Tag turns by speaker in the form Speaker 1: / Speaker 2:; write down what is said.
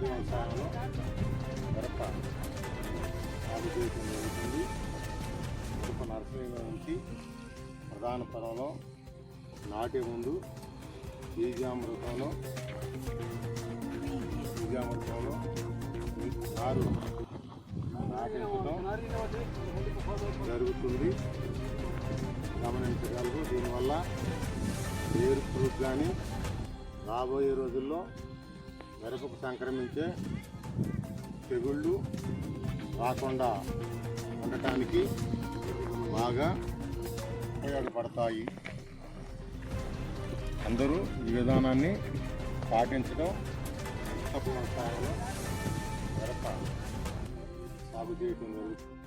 Speaker 1: వ్యవసాయంలో మిరప సాగు చేయడం జరుగుతుంది. మిరప నర్సరీలో నుంచి ప్రధాన పొలంలో నాటే ముందు బీజామృతంలో నారు నాటించడం జరుగుతుంది. గమనించగలరు. దీనివల్ల వేరు పురుగు కానీ రాబోయే రోజుల్లో మిరపకు సంక్రమించే తెగుళ్ళు రాకుండా ఉండటానికి బాగా ఉపయోగపడతాయి. అందరూ ఈ విధానాన్ని పాటించడం వ్యవసాయంలో మిరప సాగు చేయడం జరుగుతుంది.